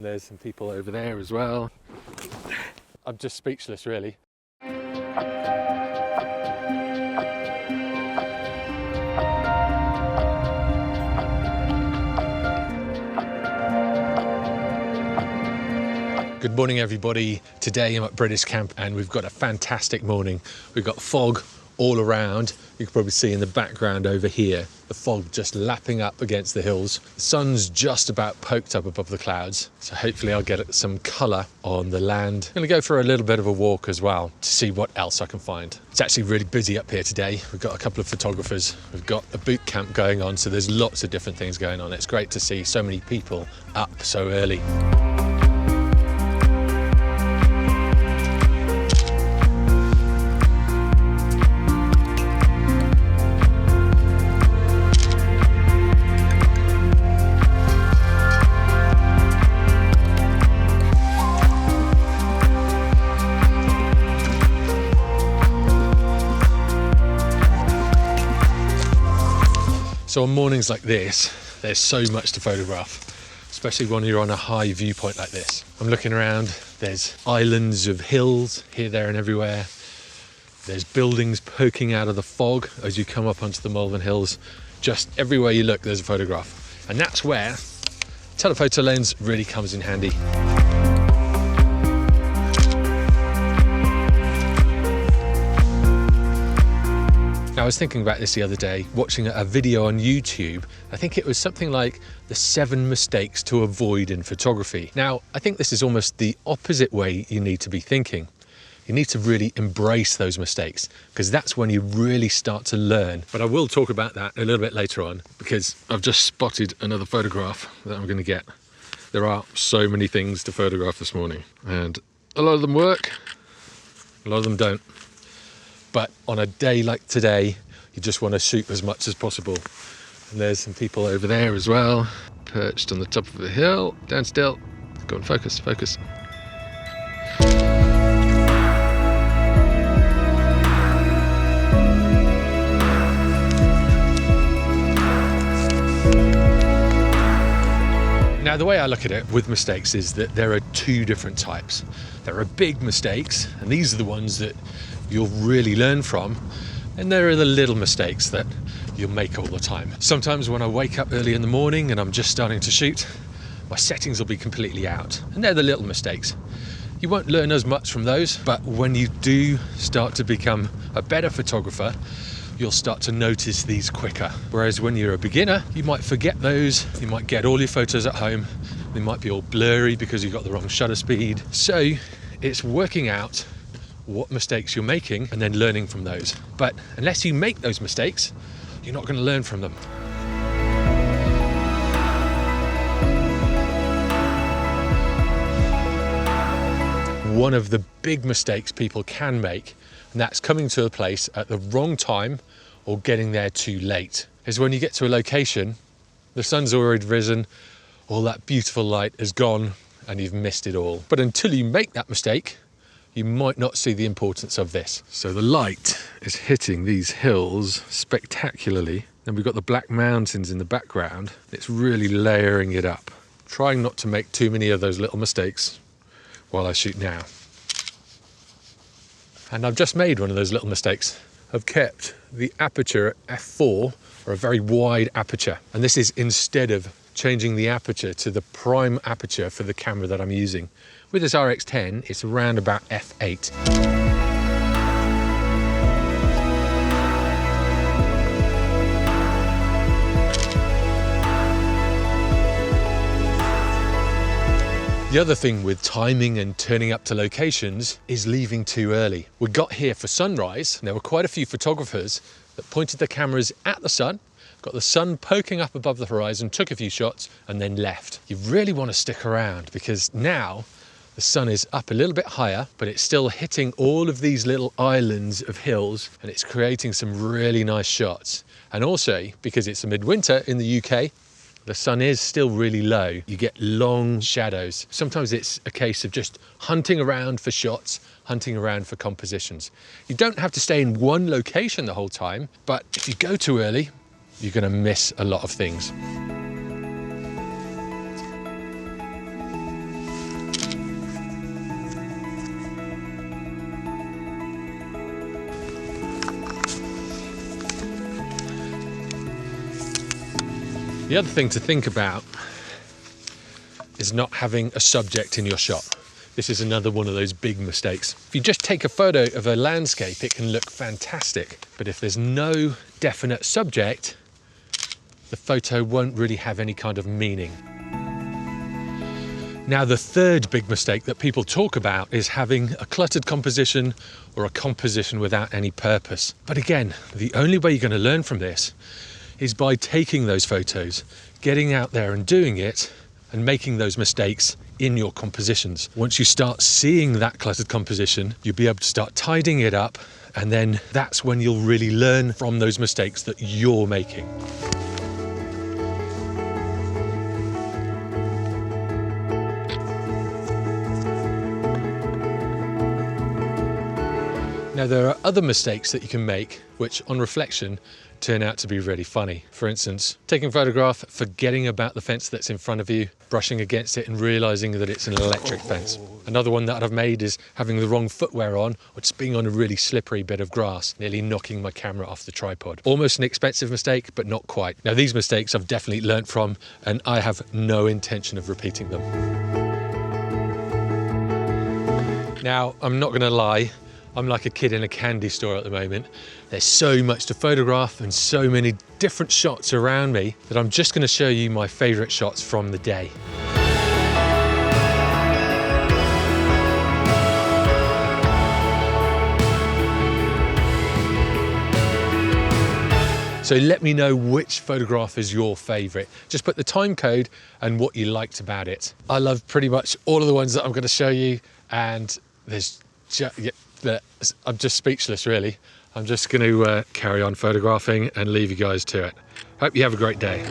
There's some people over there as well. I'm just speechless, really. Good morning, everybody. Today I'm at British Camp and we've got a fantastic morning. We've got fog all around. You can probably see in the background over here, the fog just lapping up against the hills. The sun's just about poked up above the clouds, so hopefully I'll get some colour on the land. I'm going to go for a little bit of a walk as well to see what else I can find. It's actually really busy up here today. We've got a couple of photographers. We've got a boot camp going on, so there's lots of different things going on. It's great to see so many people up so early. So on mornings like this, there's so much to photograph, especially when you're on a high viewpoint like this. I'm looking around, there's islands of hills here, there and everywhere. There's buildings poking out of the fog as you come up onto the Malvern hills. Just everywhere you look, there's a photograph. And that's where telephoto lens really comes in handy. I was thinking about this the other day, watching a video on YouTube. I think it was something like the 7 mistakes to avoid in photography. Now, I think this is almost the opposite way you need to be thinking. You need to really embrace those mistakes, because that's when you really start to learn. But I will talk about that a little bit later on, because I've just spotted another photograph that I'm going to get. There are so many things to photograph this morning, and a lot of them work, a lot of them don't. But on a day like today, you just want to shoot as much as possible. And there's some people over there as well, perched on the top of the hill. Down still. Go and focus, focus. Now, the way I look at it with mistakes is that there are 2 different types. There are big mistakes, and these are the ones that you'll really learn from, and there are the little mistakes that you'll make all the time. Sometimes when I wake up early in the morning and I'm just starting to shoot, my settings will be completely out, and they're the little mistakes. You won't learn as much from those, but when you do start to become a better photographer, you'll start to notice these quicker. Whereas when you're a beginner, you might forget those, you might get all your photos at home, they might be all blurry because you've got the wrong shutter speed. So it's working out what mistakes you're making and then learning from those. But unless you make those mistakes, you're not going to learn from them. One of the big mistakes people can make, and that's coming to a place at the wrong time or getting there too late, is when you get to a location, the sun's already risen, all that beautiful light is gone and you've missed it all. But until you make that mistake, you might not see the importance of this. So the light is hitting these hills spectacularly, and we've got the Black Mountains in the background. It's really layering it up. Trying not to make too many of those little mistakes while I shoot now. And I've just made one of those little mistakes. I've kept the aperture at f4, or a very wide aperture. And this is instead of changing the aperture to the prime aperture for the camera that I'm using. With this RX10, it's around about f8. The other thing with timing and turning up to locations is leaving too early. We got here for sunrise, and there were quite a few photographers that pointed their cameras at the sun, got the sun poking up above the horizon, took a few shots, and then left. You really want to stick around, because now the sun is up a little bit higher, but it's still hitting all of these little islands of hills, and it's creating some really nice shots. And also, because it's a midwinter in the UK, the sun is still really low. You get long shadows. Sometimes it's a case of just hunting around for shots, hunting around for compositions. You don't have to stay in one location the whole time, but if you go too early, you're going to miss a lot of things. The other thing to think about is not having a subject in your shot. This is another one of those big mistakes. If you just take a photo of a landscape, it can look fantastic. But if there's no definite subject, the photo won't really have any kind of meaning. Now, the third big mistake that people talk about is having a cluttered composition or a composition without any purpose. But again, the only way you're going to learn from this is by taking those photos, getting out there and doing it, and making those mistakes in your compositions. Once you start seeing that cluttered composition, you'll be able to start tidying it up, and then that's when you'll really learn from those mistakes that you're making. Now, there are other mistakes that you can make, which on reflection turn out to be really funny. For instance, taking a photograph, forgetting about the fence that's in front of you, brushing against it and realizing that it's an electric fence. Another one that I've made is having the wrong footwear on, or just being on a really slippery bit of grass, nearly knocking my camera off the tripod. Almost an expensive mistake, but not quite. Now, these mistakes I've definitely learnt from, and I have no intention of repeating them. Now, I'm not gonna lie, I'm like a kid in a candy store at the moment. There's so much to photograph and so many different shots around me that I'm just going to show you my favorite shots from the day. So let me know which photograph is your favorite. Just put the time code and what you liked about it. I love pretty much all of the ones that I'm going to show you, and there's I'm just speechless, really. I'm just going to carry on photographing and leave you guys to it. Hope you have a great day.